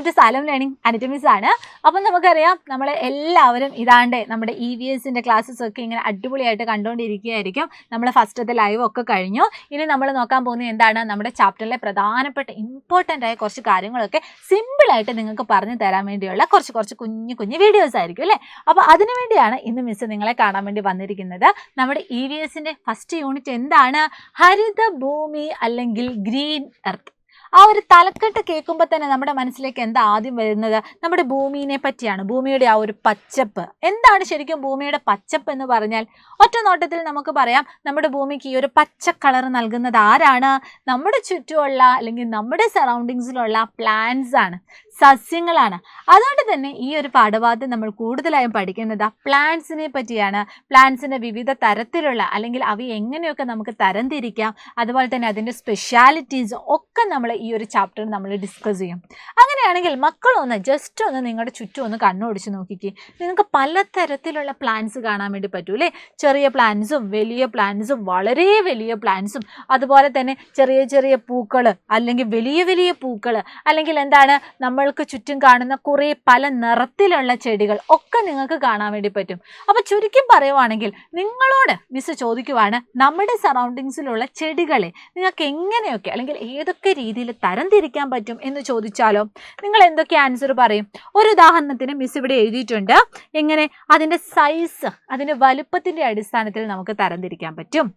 To സാലം learning അനറ്റമിസ് ആണ്. അപ്പം നമുക്കറിയാം നമ്മൾ എല്ലാവരും ഇതാണ്ട് നമ്മുടെ EVSന്റെ ക്ലാസ്സസ് ഒക്കെ ഇങ്ങനെ അടിപൊളിയായിട്ട് കണ്ടുകൊണ്ടിരിക്കുകയായിരിക്കും. നമ്മൾ ഫസ്റ്റത്തെ ലൈവ് ഒക്കെ കഴിഞ്ഞു. ഇനി നമ്മൾ നോക്കാൻ പോകുന്നത് എന്താണ്, നമ്മുടെ ചാപ്റ്ററിലെ പ്രധാനപ്പെട്ട ഇമ്പോർട്ടൻ്റ് ആയ കുറച്ച് കാര്യങ്ങളൊക്കെ സിമ്പിളായിട്ട് നിങ്ങൾക്ക് പറഞ്ഞു തരാൻ വേണ്ടിയുള്ള കുറച്ച് കുഞ്ഞു വീഡിയോസ് ആയിരിക്കും അല്ലേ. അപ്പോൾ അതിനു വേണ്ടിയാണ് ഇന്ന് മിസ് നിങ്ങളെ കാണാൻ വേണ്ടി വന്നിരിക്കുന്നത്. നമ്മുടെ EVSന്റെ ഫസ്റ്റ് യൂണിറ്റ് എന്താണ്, ഹരിത ഭൂമി അല്ലെങ്കിൽ ഗ്രീൻ എർത്ത്. ആ ഒരു തലക്കെട്ട് കേൾക്കുമ്പോൾ തന്നെ നമ്മുടെ മനസ്സിലേക്ക് എന്താ ആദ്യം വരുന്നത്, നമ്മുടെ ഭൂമിയെ പറ്റിയാണ്. ഭൂമിയുടെ ആ ഒരു പച്ചപ്പ് എന്താണ് ശരിക്കും ഭൂമിയുടെ പച്ചപ്പ് എന്ന് പറഞ്ഞാൽ? ഒറ്റ നോട്ടത്തിൽ നമുക്ക് പറയാം, നമ്മുടെ ഭൂമിക്ക് ഈ ഒരു പച്ച കളർ നൽകുന്നത് ആരാണ്? നമ്മുടെ ചുറ്റുമുള്ള അല്ലെങ്കിൽ നമ്മുടെ സറൗണ്ടിങ്സിലുള്ള പ്ലാന്റ്സ് ആണ്, സസ്യങ്ങളാണ്. അതുകൊണ്ട് തന്നെ ഈ ഒരു പാഠഭാഗത്ത് നമ്മൾ കൂടുതലായും പഠിക്കുന്നത് പ്ലാന്റ്സിനെ പറ്റിയാണ്. പ്ലാന്റ്സിൻ്റെ വിവിധ തരത്തിലുള്ള അല്ലെങ്കിൽ അവയെ എങ്ങനെയൊക്കെ നമുക്ക് തരംതിരിക്കാം, അതുപോലെ തന്നെ അതിൻ്റെ സ്പെഷ്യാലിറ്റീസ് ഒക്കെ നമ്മൾ ഈ ഒരു ചാപ്റ്ററിൽ നമ്മൾ ഡിസ്കസ് ചെയ്യും. അങ്ങനെയാണെങ്കിൽ മക്കളൊന്ന് ജസ്റ്റ് ഒന്ന് നിങ്ങളുടെ ചുറ്റും ഒന്ന് കണ്ണോടിച്ച് നോക്കിക്കേ. നിങ്ങൾക്ക് പലതരത്തിലുള്ള പ്ലാന്റ്സ് കാണാൻ വേണ്ടി പറ്റൂ അല്ലേ. ചെറിയ പ്ലാന്റ്സും വലിയ പ്ലാന്റ്സും വളരെ വലിയ പ്ലാന്റ്സും അതുപോലെ തന്നെ ചെറിയ പൂക്കൾ അല്ലെങ്കിൽ വലിയ പൂക്കൾ അല്ലെങ്കിൽ എന്താണ് നമ്മൾക്ക് ചുറ്റും കാണുന്ന കുറേ പല നിറത്തിലുള്ള ചെടികൾ ഒക്കെ നിങ്ങൾക്ക് കാണാൻ വേണ്ടി പറ്റും. അപ്പോൾ ചുരുക്കി പറയുവാണെങ്കിൽ നിങ്ങളോട് മിസ് ചോദിക്കുവാണ്, നമ്മുടെ സറൗണ്ടിങ്സിലുള്ള ചെടികളെ നിങ്ങൾക്ക് എങ്ങനെയൊക്കെ അല്ലെങ്കിൽ ഏതൊക്കെ രീതിയിൽ തരംതിരിക്കാൻ പറ്റും എന്ന് ചോദിച്ചാലോ നിങ്ങൾ എന്തൊക്കെ ആൻസർ പറയും? ഒരു ഉദാഹരണത്തിന് മിസ് ഇവിടെ എഴുതിയിട്ടുണ്ട്. എങ്ങനെ അതിൻ്റെ സൈസ്, അതിൻ്റെ വലുപ്പത്തിൻ്റെ അടിസ്ഥാനത്തിൽ നമുക്ക് തരംതിരിക്കാൻ പറ്റും.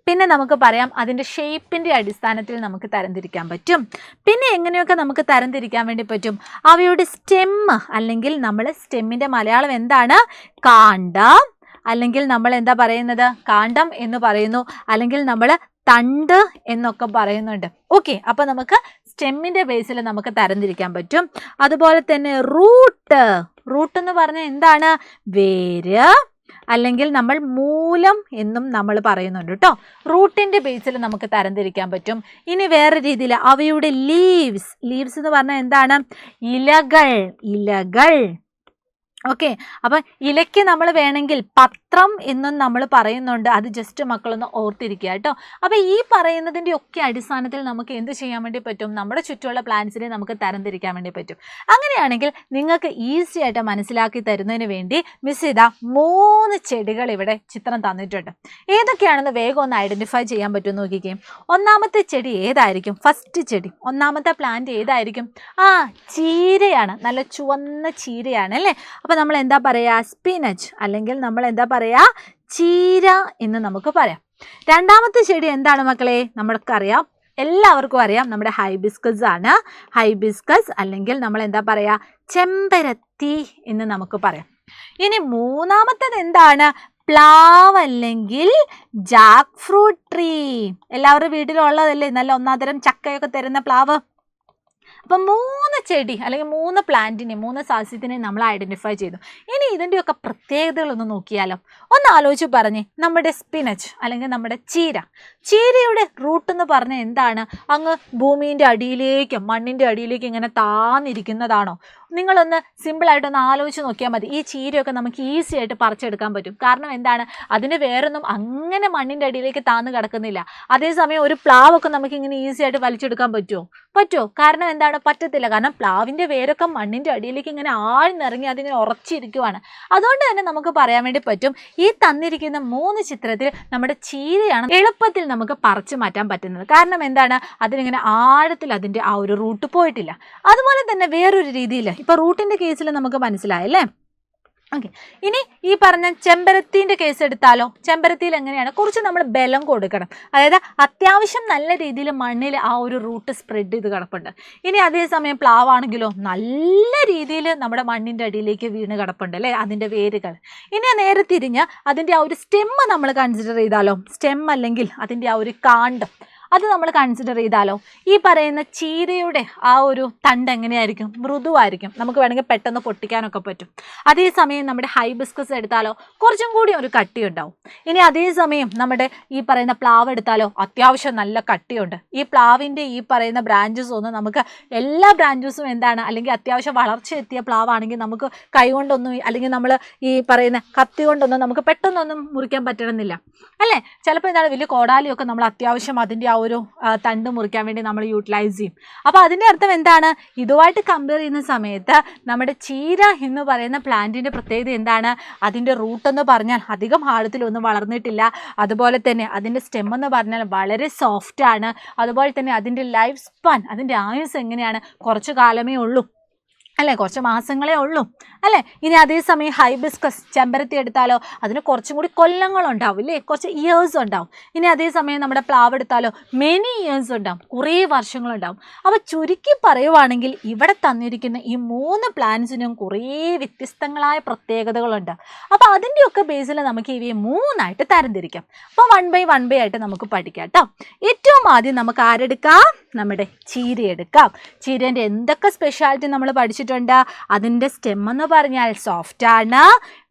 പിന്നെ നമുക്ക് പറയാം അതിൻ്റെ ഷേപ്പിൻ്റെ അടിസ്ഥാനത്തിൽ നമുക്ക് തരംതിരിക്കാൻ പറ്റും. പിന്നെ എങ്ങനെയൊക്കെ നമുക്ക് തരംതിരിക്കാൻ വേണ്ടി പറ്റും? അവയുടെ സ്റ്റെം അല്ലെങ്കിൽ നമ്മൾ സ്റ്റെമ്മിൻ്റെ മലയാളം എന്താണ്? കാണ്ഡം, അല്ലെങ്കിൽ നമ്മൾ എന്താ പറയുന്നത്, കാണ്ഡം എന്ന് പറയുന്നു, അല്ലെങ്കിൽ നമ്മൾ തണ്ട് എന്നൊക്കെ പറയുന്നുണ്ട്. ഓക്കെ, അപ്പോൾ നമുക്ക് സ്റ്റെമ്മിൻ്റെ ബേസിൽ നമുക്ക് തരംതിരിക്കാൻ പറ്റും. അതുപോലെ തന്നെ റൂട്ട് എന്ന് പറഞ്ഞാൽ എന്താണ്? വേര്, അല്ലെങ്കിൽ നമ്മൾ മൂലം എന്നും നമ്മൾ പറയുന്നുണ്ട് കേട്ടോ. റൂട്ടിൻ്റെ ബേസിൽ നമുക്ക് തരംതിരിക്കാൻ പറ്റും. ഇനി വേറെ രീതിയിൽ അവയുടെ ലീവ്സ് എന്ന് പറഞ്ഞാൽ എന്താണ്? ഇലകൾ. ഓക്കെ, അപ്പം ഇലയ്ക്ക് നമ്മൾ വേണമെങ്കിൽ പത്രം എന്നും നമ്മൾ പറയുന്നുണ്ട്. അത് ജസ്റ്റ് മക്കളൊന്ന് ഓർത്തിരിക്കുക കേട്ടോ. അപ്പോൾ ഈ പറയുന്നതിൻ്റെ ഒക്കെ അടിസ്ഥാനത്തിൽ നമുക്ക് എന്ത് ചെയ്യാൻ വേണ്ടി പറ്റും? നമ്മുടെ ചുറ്റുമുള്ള പ്ലാന്റ്സിനെ നമുക്ക് തരംതിരിക്കാൻ വേണ്ടി പറ്റും. അങ്ങനെയാണെങ്കിൽ നിങ്ങൾക്ക് ഈസി ആയിട്ട് മനസ്സിലാക്കി തരുന്നതിന് വേണ്ടി മിസ് ഇതാ 3 ചെടികൾ ഇവിടെ ചിത്രം തന്നിട്ടുണ്ട്. ഏതൊക്കെയാണെന്ന് വേഗം ഒന്ന് ഐഡൻറ്റിഫൈ ചെയ്യാൻ പറ്റും നോക്കിക്കേ. ഒന്നാമത്തെ ചെടി ഏതായിരിക്കും? ഫസ്റ്റ് ചെടി, ഒന്നാമത്തെ പ്ലാന്റ് ഏതായിരിക്കും? ചീരയാണ്. നല്ല ചുവന്ന ചീരയാണ് അല്ലേ. അപ്പോൾ നമ്മൾ എന്താ പറയുക? സ്പിനച്ച്, അല്ലെങ്കിൽ നമ്മൾ എന്താ പറയുക? ചീര എന്ന് നമുക്ക് പറയാം. രണ്ടാമത്തെ ചെടി എന്താണ് മക്കളെ? നമ്മൾക്കറിയാം, എല്ലാവർക്കും അറിയാം, നമ്മുടെ ഹൈബിസ്കസ് ആണ്. ഹൈബിസ്കസ് അല്ലെങ്കിൽ നമ്മൾ എന്താ പറയുക? ചെമ്പരത്തി എന്ന് നമുക്ക് പറയാം. ഇനി മൂന്നാമത്തേത് എന്താണ്? പ്ലാവ് അല്ലെങ്കിൽ ജാക്ക് ഫ്രൂട്ട് ട്രീ. എല്ലാവരുടെ വീട്ടിലുള്ളതല്ലേ നല്ല ഒന്നാന്തരം ചക്കയൊക്കെ തരുന്ന പ്ലാവ്. അപ്പം 3 ചെടി അല്ലെങ്കിൽ 3 പ്ലാന്റിനെ 3 സസ്യത്തിനെ നമ്മൾ ഐഡൻറ്റിഫൈ ചെയ്തു. ഇനി ഇതിൻ്റെയൊക്കെ പ്രത്യേകതകളൊന്ന് നോക്കിയാലോ. ഒന്ന് ആലോചിച്ച് പറഞ്ഞേ. നമ്മുടെ സ്പിനച്ച് അല്ലെങ്കിൽ നമ്മുടെ ചീരയുടെ റൂട്ട് എന്ന് പറഞ്ഞാൽ എന്താണ്? അങ്ങ് ഭൂമിൻ്റെ അടിയിലേക്ക്, മണ്ണിൻ്റെ അടിയിലേക്ക് ഇങ്ങനെ താന്നിരിക്കുന്നതാണോ? നിങ്ങളൊന്ന് സിമ്പിളായിട്ടൊന്ന് ആലോചിച്ച് നോക്കിയാൽ മതി. ഈ ചീരയൊക്കെ നമുക്ക് ഈസി ആയിട്ട് പറിച്ചെടുക്കാൻ പറ്റും. കാരണം എന്താണ്? അതിന് വേറൊന്നും അങ്ങനെ മണ്ണിൻ്റെ അടിയിലേക്ക് താന്ന് കിടക്കുന്നില്ല. അതേസമയം ഒരു പ്ലാവൊക്കെ നമുക്ക് ഇങ്ങനെ ഈസി ആയിട്ട് വലിച്ചെടുക്കാൻ പറ്റുമോ? കാരണം എന്താണ്? പറ്റത്തില്ല. കാരണം പ്ലാവിൻ്റെ വേരൊക്കെ മണ്ണിൻ്റെ അടിയിലേക്ക് ഇങ്ങനെ ആഴ്ന്നിറങ്ങി അതിങ്ങനെ ഉറച്ചിരിക്കുവാണ്. അതുകൊണ്ട് തന്നെ നമുക്ക് പറയാൻ വേണ്ടി പറ്റും, ഈ തന്നിരിക്കുന്ന 3 ചിത്രത്തിൽ നമ്മുടെ ചീരയാണ് എളുപ്പത്തിൽ നമുക്ക് പറിച്ചു മാറ്റാൻ പറ്റുന്നത്. കാരണം എന്താണ്? അതിനിങ്ങനെ ആഴത്തിൽ അതിൻ്റെ ആ ഒരു റൂട്ട് പോയിട്ടില്ല. അതുപോലെ തന്നെ വേറൊരു രീതിയിൽ ഇപ്പോൾ റൂട്ടിൻ്റെ കേസിൽ നമുക്ക് മനസ്സിലായല്ലേ. ഓക്കെ, ഇനി ഈ പറഞ്ഞ ചെമ്പരത്തിൻ്റെ കേസ് എടുത്താലോ. ചെമ്പരത്തിയിൽ എങ്ങനെയാണ്? കുറച്ച് നമ്മൾ ബലം കൊടുക്കണം. അതായത് അത്യാവശ്യം നല്ല രീതിയിൽ മണ്ണിൽ ആ ഒരു റൂട്ട് സ്പ്രെഡ് ചെയ്ത് കിടപ്പുണ്ട്. ഇനി അതേസമയം പ്ലാവാണെങ്കിലോ നല്ല രീതിയിൽ നമ്മുടെ മണ്ണിൻ്റെ അടിയിലേക്ക് വീണ് കിടപ്പുണ്ട് അല്ലേ, അതിൻ്റെ വേരുകൾ. ഇനി നേരെ തിരിഞ്ഞ് അതിൻ്റെ ആ ഒരു സ്റ്റെമ്മ് നമ്മൾ കൺസിഡർ ചെയ്താലോ. സ്റ്റെം അല്ലെങ്കിൽ അതിൻ്റെ ആ ഒരു കാണ്ഡം അത് നമ്മൾ കൺസിഡർ ചെയ്താലോ. ഈ പറയുന്ന ചീരയുടെ ആ ഒരു തണ്ട് എങ്ങനെയായിരിക്കും? മൃദുവായിരിക്കും. നമുക്ക് വേണമെങ്കിൽ പെട്ടെന്ന് പൊട്ടിക്കാനൊക്കെ പറ്റും. അതേസമയം നമ്മുടെ ഹൈബിസ്കസ് എടുത്താലോ കുറച്ചും കൂടി ഒരു കട്ടി ഉണ്ടാവും. ഇനി അതേസമയം നമ്മുടെ ഈ പറയുന്ന പ്ലാവ് എടുത്താലോ അത്യാവശ്യം നല്ല കട്ടിയുണ്ട്. ഈ പ്ലാവിൻ്റെ ഈ പറയുന്ന ബ്രാഞ്ചസ് ഒന്നും നമുക്ക് എല്ലാ ബ്രാഞ്ചസും എന്താണ് അല്ലെങ്കിൽ അത്യാവശ്യം വളർച്ച എത്തിയ പ്ലാവാണെങ്കിൽ നമുക്ക് കൈകൊണ്ടൊന്നും അല്ലെങ്കിൽ നമ്മൾ ഈ പറയുന്ന കത്തി കൊണ്ടൊന്നും നമുക്ക് പെട്ടെന്നൊന്നും മുറിക്കാൻ പറ്റണമെന്നില്ല അല്ലേ. ചിലപ്പോൾ എന്താണ് വലിയ കോടാലിയൊക്കെ നമ്മൾ അത്യാവശ്യം അതിൻ്റെ ആ ഒരു തണ്ട് മുറിക്കാൻ വേണ്ടി നമ്മൾ യൂട്ടിലൈസ് ചെയ്യും. അപ്പോൾ അതിൻ്റെ അർത്ഥം എന്താണ്? ഇതുമായിട്ട് കമ്പയർ ചെയ്യുന്ന സമയത്ത് നമ്മുടെ ചീര എന്ന് പറയുന്ന പ്ലാന്റിൻ്റെ പ്രത്യേകത എന്താണ്? അതിൻ്റെ റൂട്ട് എന്ന് പറഞ്ഞാൽ അധികം ആഴത്തിലൊന്നും വളർന്നിട്ടില്ല. അതുപോലെ തന്നെ അതിൻ്റെ സ്റ്റെം എന്ന് പറഞ്ഞാൽ വളരെ സോഫ്റ്റ് ആണ്. അതുപോലെ തന്നെ അതിൻ്റെ ലൈഫ് സ്പാൻ, അതിൻ്റെ ആയുസ് എങ്ങനെയാണ്? കുറച്ച് കാലമേ ഉള്ളൂ അല്ലേ, കുറച്ച് മാസങ്ങളേ ഉള്ളൂ അല്ലേ. ഇനി അതേസമയം ഹൈബിസ്കസ് ചെമ്പരത്തി എടുത്താലോ അതിന് കുറച്ചും കൂടി കൊല്ലങ്ങളുണ്ടാവും അല്ലേ, കുറച്ച് ഇയേഴ്സ് ഉണ്ടാവും. ഇനി അതേസമയം നമ്മുടെ പ്ലാവ് എടുത്താലോ മെനി ഇയേഴ്സ് ഉണ്ടാവും, കുറേ വർഷങ്ങളുണ്ടാവും. അപ്പോൾ ചുരുക്കി പറയുവാണെങ്കിൽ ഇവിടെ തന്നിരിക്കുന്ന ഈ 3 പ്ലാന്റ്സിനും കുറേ വ്യത്യസ്തങ്ങളായ പ്രത്യേകതകളുണ്ട്. അപ്പോൾ അതിൻ്റെയൊക്കെ ബേസിൽ നമുക്ക് ഇവയെ 3ആയിട്ട് തരംതിരിക്കാം. അപ്പോൾ 1 by 1 ആയിട്ട് നമുക്ക് പഠിക്കാം കേട്ടോ. ഏറ്റവും ആദ്യം നമുക്ക് ആരെടുക്കാം? നമ്മുടെ ചീര എടുക്കാം. ചീരേൻ്റെ എന്തൊക്കെ സ്പെഷ്യാലിറ്റി നമ്മൾ പഠിച്ചിട്ടുണ്ട്? അതിൻ്റെ സ്റ്റെം എന്ന് പറഞ്ഞാൽ സോഫ്റ്റ് ആണ്.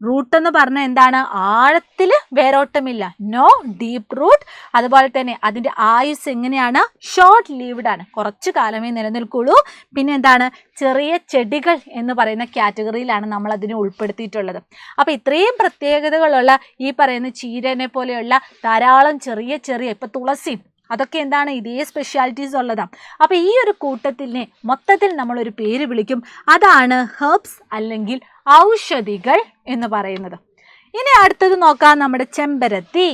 റൂട്ട് എന്ന് പറഞ്ഞാൽ എന്താണ്? ആഴത്തിൽ വേരോട്ടമില്ല, നോ ഡീപ്പ് റൂട്ട്. അതുപോലെ തന്നെ അതിൻ്റെ ആയുസ് എങ്ങനെയാണ്? ഷോർട്ട് ലീവ്ഡ് ആണ്, കുറച്ച് കാലമേ നിലനിൽക്കുള്ളൂ. പിന്നെ എന്താണ്? ചെറിയ ചെടികൾ എന്ന് പറയുന്ന കാറ്റഗറിയിലാണ് നമ്മൾ അതിനെ ഉൾപ്പെടുത്തിയിട്ടുള്ളത്. അപ്പോൾ ഇത്രയും പ്രത്യേകതകളുള്ള ഈ പറയുന്ന ചീരനെ പോലെയുള്ള ധാരാളം ചെറിയ ഇപ്പോൾ തുളസി, അതൊക്കെ എന്താണ്? ഇതേ സ്പെഷ്യാലിറ്റീസ് ഉള്ളതാണ്. അപ്പോൾ ഈ ഒരു കൂട്ടത്തിനെ മൊത്തത്തിൽ നമ്മളൊരു പേര് വിളിക്കും, അതാണ് ഹെർബ്സ് അല്ലെങ്കിൽ ഔഷധികൾ എന്ന് പറയുന്നത്. ഇനി അടുത്തത് നോക്കാം, നമ്മുടെ ചെമ്പരത്തി.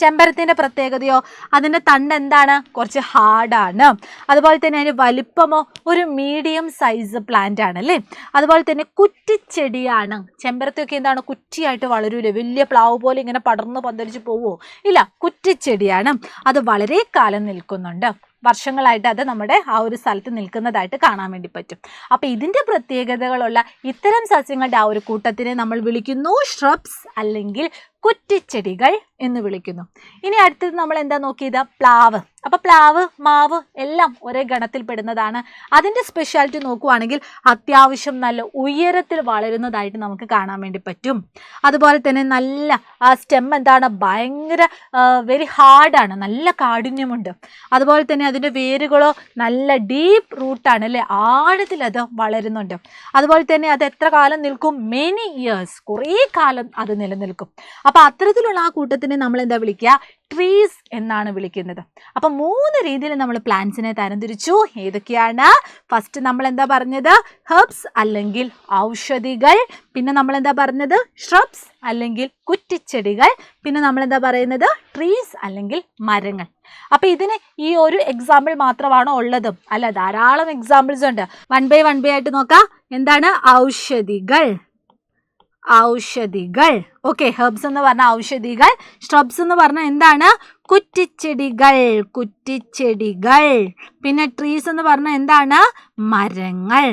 ചെമ്പരത്തിൻ്റെ പ്രത്യേകതയോ അതിൻ്റെ തണ്ട് എന്താണ്? കുറച്ച് ഹാർഡാണ്. അതുപോലെ തന്നെ അതിന് വലിപ്പമോ ഒരു മീഡിയം സൈസ് പ്ലാന്റ് ആണ് അല്ലേ. അതുപോലെ തന്നെ കുറ്റിച്ചെടിയാണ്. ചെമ്പരത്തിയൊക്കെ എന്താണ്? കുറ്റിയായിട്ട് വളരൂലേ, വലിയ പ്ലാവ് പോലെ ഇങ്ങനെ പടർന്ന് പന്തലിച്ച് പോവുമോ? ഇല്ല, കുറ്റിച്ചെടിയാണ്. അത് വളരെ കാലം നിൽക്കുന്നുണ്ട്, വർഷങ്ങളായിട്ട് അത് നമ്മുടെ ആ ഒരു സ്ഥലത്ത് നിൽക്കുന്നതായിട്ട് കാണാൻ വേണ്ടി പറ്റും. അപ്പോൾ ഇതിൻ്റെ പ്രത്യേകതകളുള്ള ഇത്തരം സസ്യങ്ങളുടെ ആ ഒരു കൂട്ടത്തിനെ നമ്മൾ വിളിക്കുന്നു ഷ്രബ്സ് അല്ലെങ്കിൽ കുറ്റിച്ചെടികൾ എന്ന് വിളിക്കുന്നു. ഇനി അടുത്തത് നമ്മൾ എന്താ നോക്കിയത്? പ്ലാവ്. അപ്പോൾ പ്ലാവ്, മാവ് എല്ലാം ഒരേ ഗണത്തിൽ പെടുന്നതാണ്. അതിൻ്റെ സ്പെഷ്യാലിറ്റി നോക്കുവാണെങ്കിൽ അത്യാവശ്യം നല്ല ഉയരത്തിൽ വളരുന്നതായിട്ട് നമുക്ക് കാണാൻ വേണ്ടി പറ്റും. അതുപോലെ തന്നെ നല്ല സ്റ്റെം എന്താണ്? ഭയങ്കര വെരി ഹാർഡാണ്, നല്ല കാഠിന്യമുണ്ട്. അതുപോലെ തന്നെ അതിൻ്റെ വേരുകളോ നല്ല ഡീപ്പ് റൂട്ടാണ് അല്ലേ, ആഴത്തിൽ അത് വളരുന്നുണ്ട്. അതുപോലെ തന്നെ അത് എത്ര കാലം നിൽക്കും? മെനി ഇയേഴ്സ്, കുറേ കാലം അത് നിലനിൽക്കും. അപ്പോൾ അത്തരത്തിലുള്ള ആ കൂട്ടത്തിനെ നമ്മൾ എന്താ വിളിക്കുക? ട്രീസ് എന്നാണ് വിളിക്കുന്നത്. അപ്പം 3 രീതിയിൽ നമ്മൾ പ്ലാന്റ്സിനെ തരംതിരിച്ചു. ഏതൊക്കെയാണ്? ഫസ്റ്റ് നമ്മൾ എന്താ പറഞ്ഞത്? ഹെർബ്സ് അല്ലെങ്കിൽ ഔഷധികൾ. പിന്നെ നമ്മൾ എന്താ പറഞ്ഞത്? ഷ്രബ്സ് അല്ലെങ്കിൽ കുറ്റിച്ചെടികൾ. പിന്നെ നമ്മൾ എന്താ പറയുന്നത്? ട്രീസ് അല്ലെങ്കിൽ മരങ്ങൾ. അപ്പം ഇതിന് ഈ ഒരു എക്സാമ്പിൾ മാത്രമാണോ ഉള്ളത്? അല്ല, ധാരാളം എക്സാമ്പിൾസ് ഉണ്ട്. 1 by 1 ആയിട്ട് നോക്കാം. എന്താണ്? ഔഷധികൾ. ഓക്കെ, ഹെർബ്സ് എന്ന് പറഞ്ഞാൽ ഔഷധികൾ. ഷ്രബ്സ് എന്ന് പറഞ്ഞാൽ എന്താണ്? കുറ്റിച്ചെടികൾ. പിന്നെ ട്രീസ് എന്ന് പറഞ്ഞാൽ എന്താണ്? മരങ്ങൾ.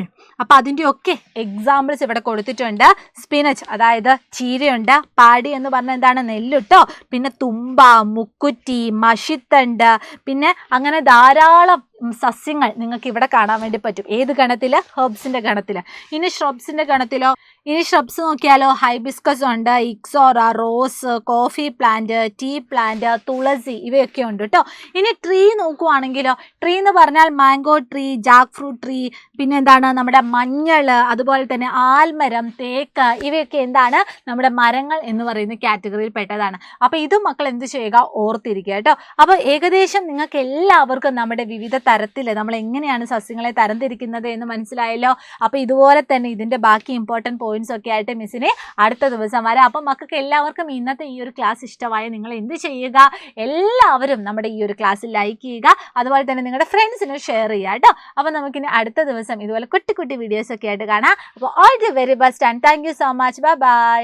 അപ്പം അതിൻ്റെയൊക്കെ എക്സാമ്പിൾസ് ഇവിടെ കൊടുത്തിട്ടുണ്ട്. സ്പിനച്ച് അതായത് ചീരയുണ്ട്. പാടി എന്ന് പറഞ്ഞാൽ എന്താണ്? നെല്ലിട്ടോ. പിന്നെ തുമ്പ, മുക്കുറ്റി, മഷിത്തണ്ട്, പിന്നെ അങ്ങനെ ധാരാളം സസ്യങ്ങൾ നിങ്ങൾക്ക് ഇവിടെ കാണാൻ വേണ്ടി പറ്റും. ഏത് ഗണത്തിൽ? ഹെർബ്സിൻ്റെ ഗണത്തിൽ. ഇനി ഷ്രബ്സിൻ്റെ ഗണത്തിലോ? ഇനി ഷ്രബ്സ് നോക്കിയാലോ ഹൈബിസ്കസ് ഉണ്ട്, ixora, rose, coffee plant, tea plant, tulsi, ഇവയൊക്കെ ഉണ്ട് കേട്ടോ. ഇനി ട്രീ നോക്കുവാണെങ്കിലോ, ട്രീ എന്ന് പറഞ്ഞാൽ mango tree, jackfruit tree, പിന്നെ എന്താണ് നമ്മുടെ മഞ്ഞൾ, അതുപോലെ തന്നെ ആൽമരം, തേക്ക്, ഇവയൊക്കെ എന്താണ്? നമ്മുടെ മരങ്ങൾ എന്ന് പറയുന്ന കാറ്റഗറിയിൽ പെട്ടതാണ്. അപ്പോൾ ഇതും മക്കൾ എന്ത് ചെയ്യുക? ഓർത്തിരിക്കുക കേട്ടോ. അപ്പോൾ ഏകദേശം നിങ്ങൾക്ക് എല്ലാവർക്കും നമ്മുടെ വിവിധ തരത്തിൽ നമ്മൾ എങ്ങനെയാണ് സസ്യങ്ങളെ തരംതിരിക്കുന്നത് എന്ന് മനസ്സിലായല്ലോ. അപ്പോൾ ഇതുപോലെ തന്നെ ഇതിൻ്റെ ബാക്കി ഇമ്പോർട്ടൻറ്റ് പോയിന്റ്സ് ഒക്കെ ആയിട്ട് മിസ്സിനെ അടുത്ത ദിവസം വരാം. അപ്പം മക്കൾക്ക് എല്ലാവർക്കും ഇന്നത്തെ ഈ ഒരു ക്ലാസ് ഇഷ്ടമായ നിങ്ങൾ എന്ത് ചെയ്യുക? എല്ലാവരും നമ്മുടെ ഈ ഒരു ക്ലാസ്സിൽ ലൈക്ക് ചെയ്യുക, അതുപോലെ തന്നെ നിങ്ങളുടെ ഫ്രണ്ട്സിന് ഷെയർ ചെയ്യുക കേട്ടോ. അപ്പോൾ നമുക്കിനി അടുത്ത ദിവസം ഇതുപോലെ കുട്ടി വീഡിയോസ് ഒക്കെ ആയിട്ട് കാണാം. അപ്പോൾ all the very best and thank you so much. Bye bye.